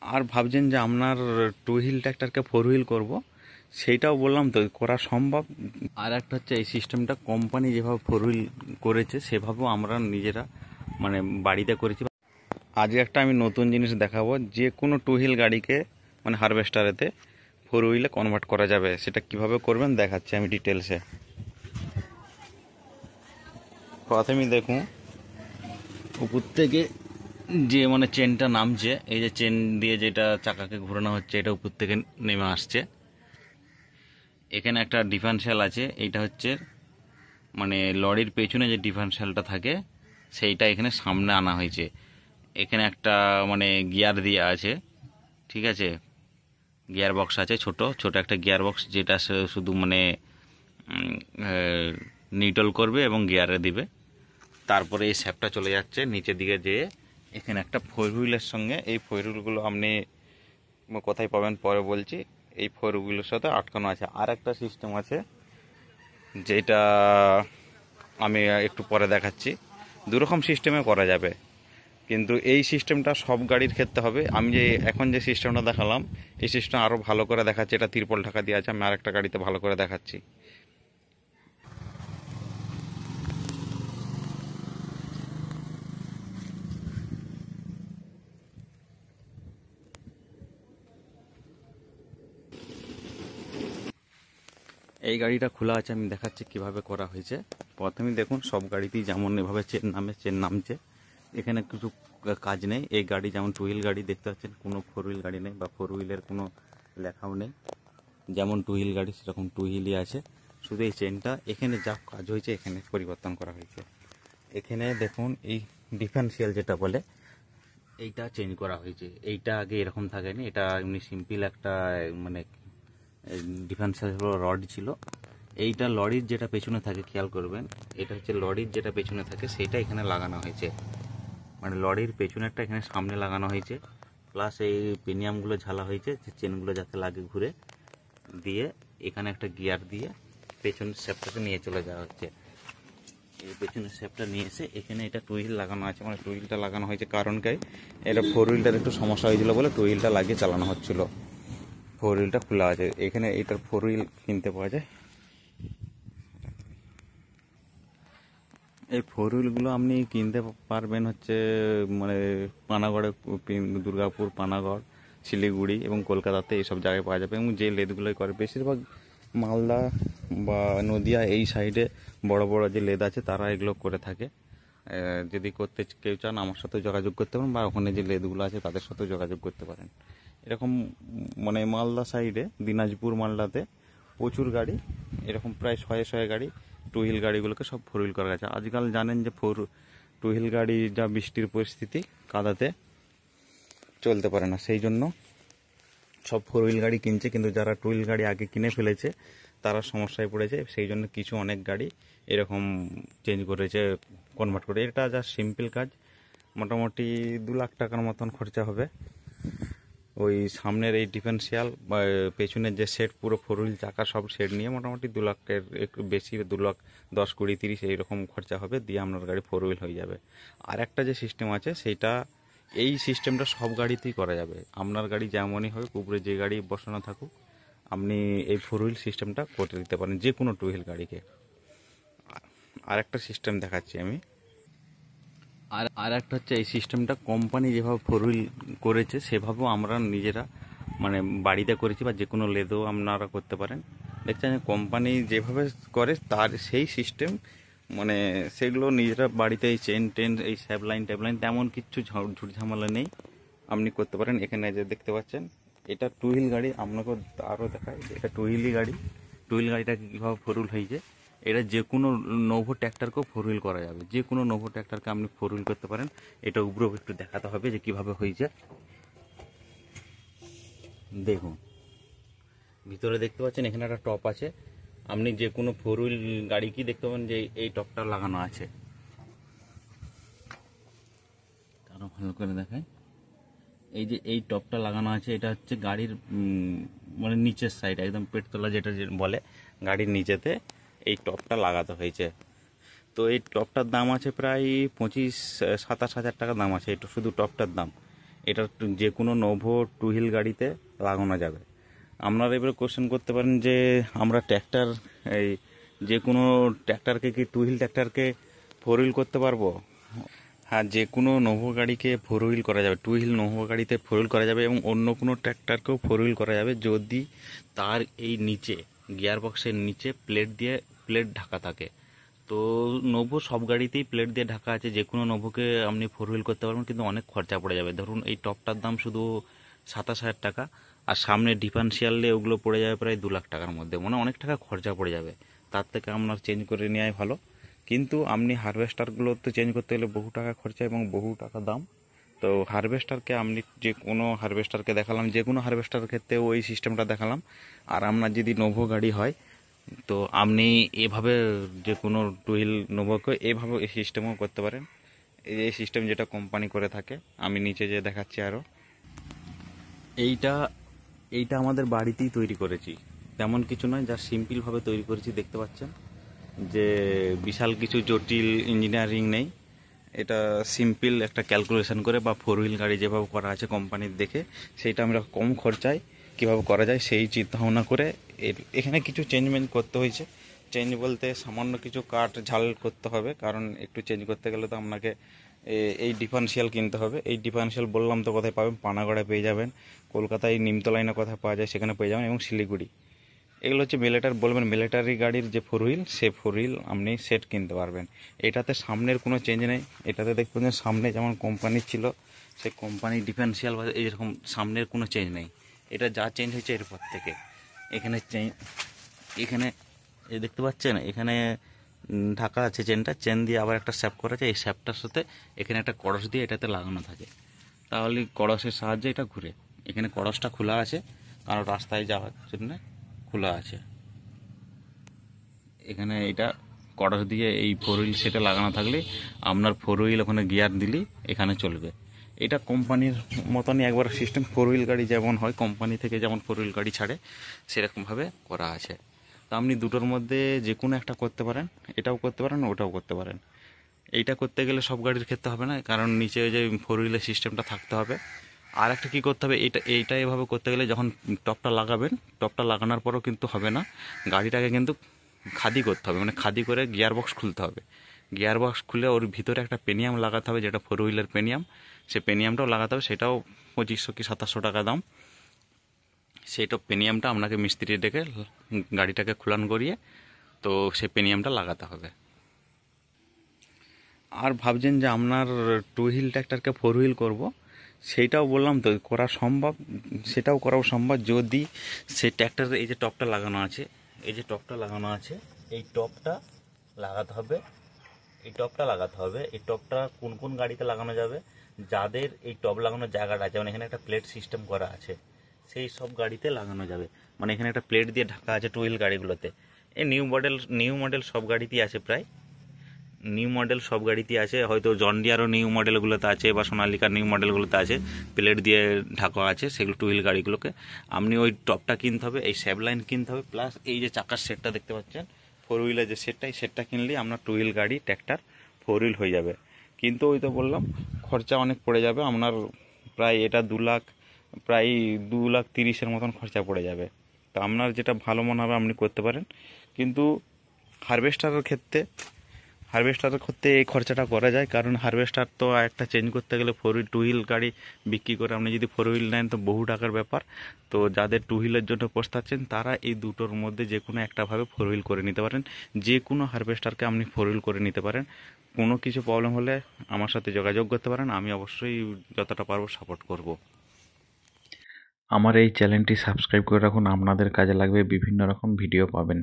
আর ভাবছেন যে আপনার টু হুইল ট্র্যাক্টরকে ফোর হুইল করবো, সেইটাও বললাম তো করা সম্ভব। আর একটা হচ্ছে এই সিস্টেমটা কোম্পানি যেভাবে ফোর হুইল করেছে সেভাবেও আমরা নিজেরা মানে বাড়িতে করেছি। আজকে একটা আমি নতুন জিনিস দেখাবো, যে কোনো টু হুইল গাড়িকে মানে হারভেস্টারেতে ফোর হুইলে কনভার্ট করা যাবে। সেটা কিভাবে করবেন দেখাচ্ছি আমি ডিটেলসে। প্রথমেই দেখুন উপর থেকে যে মানে চেনটা নামছে, এই যে চেন দিয়ে যেটা চাকাকে ঘোরানো হচ্ছে এটা উপর থেকে নেমে আসছে। এখানে একটা ডিফারেন্সিয়াল আছে, এইটা হচ্ছে মানে লরির পেছনে যে ডিফারেন্সিয়ালটা থাকে সেইটা এখানে সামনে আনা হয়েছে। এখানে একটা মানে গিয়ার দিয়ে আছে, ঠিক আছে, গিয়ার বক্স আছে, ছোট ছোট একটা গিয়ার বক্স, যেটা শুধু মানে নিউট্রাল করবে এবং গিয়ারে দিবে। তারপরে এই শ্যাপটা চলে যাচ্ছে নিচের দিকে যেয়ে এখানে একটা ফোর হুইলের সঙ্গে, এই ফোর হুইলগুলো আপনি কোথায় পাবেন পরে বলছি, এই ফোর হুইলের সাথে আটকানো আছে। আর একটা সিস্টেম আছে যেটা আমি একটু পরে দেখাচ্ছি। দুরকম সিস্টেমে করা যাবে, কিন্তু এই সিস্টেমটা সব গাড়ির ক্ষেত্রে হবে। আমি যে এখন যে সিস্টেমটা দেখালাম এই সিস্টেম আরও ভালো করে দেখাচ্ছি, এটা তিরপল ঢাকা দিয়ে আছে, আমি আরেকটা গাড়িতে ভালো করে দেখাচ্ছি। এই গাড়িটা খোলা আছে, আমি দেখাচ্ছি কিভাবে করা হয়েছে। প্রথমেই দেখুন সব গাড়িতেই যেমন এভাবে চেন নামে, চেন নামছে, এখানে কিছু কাজ নেই। এই গাড়ি যেমন টু হুইল গাড়ি দেখতে পাচ্ছেন, কোনো ফোর হুইল গাড়ি নেই বা ফোর হুইলের কোনো লেখাও নেই। যেমন টু হুইল গাড়ি সেরকম টু হুইলই আছে, শুধু এই চেনটা এখানে যা কাজ হয়েছে এখানে পরিবর্তন করা হয়েছে। এখানে দেখুন এই ডিফারেন্সিয়াল যেটা বলে এইটা চেঞ্জ করা হয়েছে। এইটা আগে এরকম থাকেনি, এটা এমনি সিম্পল একটা মানে ডিফারেন্সিয়াল রড ছিল। এইটা লরির যেটা পেছনে থাকে খেয়াল করবেন, এটা হচ্ছে লরির যেটা পেছনে থাকে সেটা এখানে লাগানো হয়েছে, মানে লরির পেছনেরটা এখানে সামনে লাগানো হয়েছে। প্লাস এই প্রিমিয়ামগুলো ঝালা হয়েছে যে চেনগুলো যাতে লাগে ঘুরে দিয়ে, এখানে একটা গিয়ার দিয়ে পেছনের শেপটাকে নিয়ে চলে যাওয়া হচ্ছে। এই পেছনের শেপটা নিয়ে এসে এখানে এটা টু হুইল লাগানো আছে, মানে টু হুইলটা লাগানো হয়েছে কারণ কি, এটা ফোর হুইলটার একটু সমস্যা হয়েছিল বলে টু হুইলটা লাগিয়ে চালানো হচ্ছিল। ফোর হুইলটা খোলা আছে, এখানে এটার ফোর হুইল কিনতে পাওয়া যায়। এই ফোর হুইলগুলো আপনি কিনতে পারবেন হচ্ছে মানে পানাগড়ে, দুর্গাপুর, পানাগড়, শিলিগুড়ি এবং কলকাতাতে এইসব জায়গায় পাওয়া যাবে। এবং যে লেদগুলোই করে বেশিরভাগ মালদা বা নদিয়া এই সাইডে বড় বড় যে লেদ আছে তারা এগুলো করে থাকে। যদি করতে কেউ চান আমার সাথে যোগাযোগ করতে পারেন, বা ওখানে যে লেদগুলো আছে তাদের সাথেও যোগাযোগ করতে পারেন। এরকম মানে মালদা সাইডে, দিনাজপুর মালদাতে প্রচুর গাড়ি, এরকম প্রায় শয়ে শয়ে গাড়ি টু হুইল গাড়িগুলোকে সব ফোর হুইল করা গেছে। আজকাল জানেন যে টু হুইল গাড়ি যা বৃষ্টির পরিস্থিতি, কাদাতে চলতে পারে না, সেই জন্য সব ফোর হুইল গাড়ি কিনছে। কিন্তু যারা টু হুইল গাড়ি আগে কিনে ফেলেছে তারা সমস্যায় পড়েছে, সেই জন্য কিছু অনেক গাড়ি এরকম চেঞ্জ করেছে, কনভার্ট করে। এটা যা সিম্পল কাজ, মোটামুটি 2 লাখ টাকার মতন খরচা হবে। ওই সামনের এই ডিফারেন্সিয়াল বা পেছনের যে সেট, পুরো ফোর হুইল চাকা সব সেট নিয়ে মোটামুটি 2 লাখের একটু বেশি, 2 লাখ 10, 20, 30 এইরকম খরচা হবে, দিয়ে আপনার গাড়ি ফোর হুইল হয়ে যাবে। আর একটা যে সিস্টেম আছে সেইটা, এই সিস্টেমটা সব গাড়িতেই করা যাবে। আপনার গাড়ি যেমনই হোক, উপরে যে গাড়ি বসানো থাকুক, আপনি এই ফোর হুইল সিস্টেমটা করে দিতে পারেন যে কোনো টু হুইল গাড়িকে। আর একটা সিস্টেম দেখাচ্ছি আমি। আর একটা হচ্ছে এই সিস্টেমটা কোম্পানি যেভাবে ফোর হুইল করেছে সেভাবেও আমরা নিজেরা মানে বাড়িতে করেছি, বা যে কোনো লেদেও আপনারা করতে পারেন। দেখছেন কোম্পানি যেভাবে করে তার সেই সিস্টেম, মানে সেগুলো নিজেরা বাড়িতে এই চেন টেন, এই স্যাবলাইন ট্যাবলাইন তেমন কিছু ঝুট ঝামেলা নেই, আপনি করতে পারেন। এখানে যে দেখতে পাচ্ছেন এটা টু হুইল গাড়ি, আপনাকে আরও দেখায় এটা টু হুইলই গাড়ি। টু হুইল গাড়িটা কীভাবে ফোর হুইল হয়েছে, এটা যে কোনো নোভো ট্র্যাক্টরকেও ফোর হুইল করা যাবে, যে কোনো নোভো ট্র্যাক্টরকে আপনি ফোর হুইল করতে পারেন। এটা উপরেও একটু দেখাতে হবে যে কীভাবে হয়েছে। দেখুন ভিতরে দেখতে পাচ্ছেন এখানে একটা টপ আছে, আপনি যে কোনো ফোর হুইল গাড়ি কি দেখতে পাবেন যে এই টপটা লাগানো আছে। আরও ভালো করে দেখায়, এই যে এই টপটা লাগানো আছে, এটা হচ্ছে গাড়ির মানে নিচের সাইড, একদম পেটতলা যেটা বলে, গাড়ির নিচেতে এই টপটা লাগাতে হয়েছে। তো এই টপটার দাম আছে প্রায় 25-27 হাজার টাকা দাম আছে, এটা শুধু টপটার দাম। এটা যে কোনো নোভো টু হুইল গাড়িতে লাগানো যাবে। আপনারা এবারে কোশ্চেন করতে পারেন যে আমরা ট্র্যাক্টর, এই যে কোনো ট্র্যাক্টরকে কি টু হুইল ট্র্যাক্টরকে ফোর হুইল করতে পারবো? হ্যাঁ, যে কোনো নোভো গাড়িকে ফোর হুইল করা যাবে, টু হুইল নোভো গাড়িতে ফোর হুইল করা যাবে এবং অন্য কোনো ট্র্যাক্টরকেও ফোর হুইল করা যাবে যদি তার এই নিচে গিয়ার বক্সের নিচে প্লেট ঢাকা থাকে। তো নোভো সব গাড়িতেই প্লেট দিয়ে ঢাকা আছে, যে কোনো নোভোকে আপনি ফোর হুইল করতে পারবেন, কিন্তু অনেক খরচা পড়ে যাবে। ধরুন এই টপটার দাম শুধু 27,000 টাকা, আর সামনে ডিফারেন্সিয়ালে ওগুলো পড়ে যাবে প্রায় 2 লাখ টাকার মধ্যে, মানে অনেক টাকা খরচা পড়ে যাবে। তার থেকে আপনার চেঞ্জ করে নেওয়াই ভালো। কিন্তু আপনি হারভেস্টারগুলো তো চেঞ্জ করতে গেলে বহু টাকা খরচা এবং বহু টাকা দাম। তো হারভেস্টারকে আপনি যে কোনো হারভেস্টারকে দেখালাম, যে কোনো হারভেস্টারের ক্ষেত্রে ওই সিস্টেমটা দেখালাম। আর আপনার যদি নোভো গাড়ি হয় তো আপনি এভাবে যে কোনো টু হুইল নোভোকে এভাবে এই সিস্টেমও করতে পারেন। এই সিস্টেম যেটা কোম্পানি করে থাকে, আমি নিচে যে দেখাচ্ছি আরও, এইটা এইটা আমাদের বাড়িতেই তৈরি করেছি। তেমন কিছু নয়, যা সিম্পলভাবে তৈরি করেছি দেখতে পাচ্ছেন, যে বিশাল কিছু জটিল ইঞ্জিনিয়ারিং নেই। এটা সিম্পল একটা ক্যালকুলেশন করে বা ফোর হুইল গাড়ি যেভাবে করা আছে কোম্পানির দেখে, সেইটা আমরা কম খরচায় কীভাবে করা যায় সেই চিন্তা ভাবনা করে এখানে কিছু চেঞ্জমেন্ট করতে হয়েছে। চেঞ্জ বলতে সামান্য কিছু কাঠ ঝাল করতে হবে, কারণ একটু চেঞ্জ করতে গেলে তো আপনাকে এই ডিফারেন্সিয়াল কিনতে হবে। এই ডিফারেন্সিয়াল বললাম তো কোথায় পাবেন, পানাগড়ায় পেয়ে যাবেন, কলকাতায় নিমতলায় কোথায় পাওয়া যায় সেখানে পেয়ে যাবেন, এবং শিলিগুড়ি। এগুলো হচ্ছে বলবেন মিলিটারি গাড়ির যে ফোর হুইল, সে ফোর হুইল আপনি সেট কিনতে পারবেন। এটাতে সামনের কোনো চেঞ্জ নেই। এটাতে দেখবেন যে সামনে যেমন কোম্পানির ছিল, সেই কোম্পানি ডিফারেন্সিয়াল বা এইরকম সামনের কোনো চেঞ্জ নেই। এটা যা চেঞ্জ হয়েছে এরপর থেকে এখানে এখানে এই দেখতে পাচ্ছেন, এখানে ঢাকা আছে চেন দিয়ে আবার একটা স্যাপ করা আছে। এই স্যাপটার সাথে এখানে একটা কড়স দিয়ে এটাতে লাগানো থাকে, তাহলে কড়সের সাহায্যে এটা ঘুরে। এখানে কড়সটা খোলা আছে, কারণ রাস্তায় যাওয়ার জন্য খোলা আছে। এখানে এটা কড়স দিয়ে এই ফোর হুইল সেটে লাগানো থাকলে আপনার ফোর হুইল ওখানে গিয়ার দিলেই এখানে চলবে। এটা কোম্পানির মতনই একবার সিস্টেম, ফোর হুইল গাড়ি যেমন হয় কোম্পানি থেকে যেমন ফোর হুইল গাড়ি ছাড়ে সেরকমভাবে করা আছে। তো আপনি দুটোর মধ্যে যে কোনো একটা করতে পারেন, এটাও করতে পারেন ওটাও করতে পারেন। এইটা করতে গেলে সব গাড়ির ক্ষেত্রে হবে না, কারণ নিচে ওই যে ফোর হুইলের সিস্টেমটা থাকতে হবে। আর একটা কী করতে হবে, এইটা এভাবে করতে গেলে যখন টপটা লাগাবেন, টপটা লাগানোর পরও কিন্তু হবে না, গাড়িটাকে কিন্তু খাদি করতে হবে, মানে খাদি করে গিয়ার বক্স খুলতে হবে। গিয়ার বক্স খুলে ওর ভিতরে একটা পেনিয়াম লাগাতে হবে, যেটা ফোর হুইলের পেনিয়াম, সে পেনিয়ামটাও লাগাতে হবে। সেটাও 2500 কি 2700 টাকা দাম। সেইটা পেনিয়ামটা আপনাকে মিস্ত্রি ডেকে গাড়িটাকে খুলান করিয়ে তো সেই পেনিয়ামটা লাগাতে হবে। আর ভাবছেন যে আপনার টু হুইল ট্র্যাক্টরকে ফোর হুইল করবো, সেইটাও বললাম তো করা সম্ভব, সেটাও করাও সম্ভব যদি সে ট্র্যাক্টরের এই যে টপটা লাগানো আছে, এই যে টপটা লাগানো আছে, এই টপটা লাগাতে হবে। এই টপটা লাগাতে হবে। এই টপটা কোন কোন গাড়িতে লাগানো যাবে, যাদের এই টপ লাগানোর জায়গাটা আছে, মানে এখানে একটা প্লেট সিস্টেম করা আছে, সেই সব গাড়িতে লাগানো যাবে। মানে এখানে একটা প্লেট দিয়ে ঢাকা আছে টু হুইল গাড়িগুলোতে। এই নিউ মডেল সব গাড়িতেই আছে, প্রায় নিউ মডেল সব গাড়িতেই আছে, হয়তো জন ডিয়ারও নিউ মডেলগুলোতে আছে বা সোনালিকার নিউ মডেলগুলোতে আছে, প্লেট দিয়ে ঢাকা আছে সেগুলো টু হুইল গাড়িগুলোকে। আপনি ওই টপটা কিনতে হবে, এই স্যাব লাইন কিনতে হবে, প্লাস এই যে চাকার সেটটা দেখতে পাচ্ছেন ফোর হুইলের যে সেটটা কিনলেই আপনার টু হুইল গাড়ি ট্র্যাক্টর ফোর হুইল হয়ে যাবে। কিন্তু ওই তো বললাম খরচা অনেক পড়ে যাবে আপনার, প্রায় এটা 2 লাখ, প্রায় 2,30,000 মতন খরচা পড়ে যাবে। তো আপনার যেটা ভালো মনে হবে আপনি করতে পারেন। কিন্তু হারভেস্টারের ক্ষেত্রে এই খরচাটা করা যায়, কারণ হারভেস্টার তো একটা চেঞ্জ করতে গেলে ফোর হুইল টু হুইল গাড়ি বিক্রি করে আপনি যদি ফোর হুইল নেন তো বহু টাকার ব্যাপার। তো যাদের টু হুইলের জন্য প্রস্তাচ্ছেন তারা এই দুটোর মধ্যে যে কোনো একটাভাবে ফোর হুইল করে নিতে পারেন। যে কোনো হারভেস্টারকে আপনি ফোর হুইল করে নিতে পারেন। কোনো কিছু প্রবলেম হলে আমার সাথে যোগাযোগ করতে পারেন, আমি অবশ্যই যতটা পারবো সাপোর্ট করব। আমার এই চ্যানেলটি সাবস্ক্রাইব করে রাখুন, আপনাদের কাজে লাগবে, বিভিন্ন রকম ভিডিও পাবেন।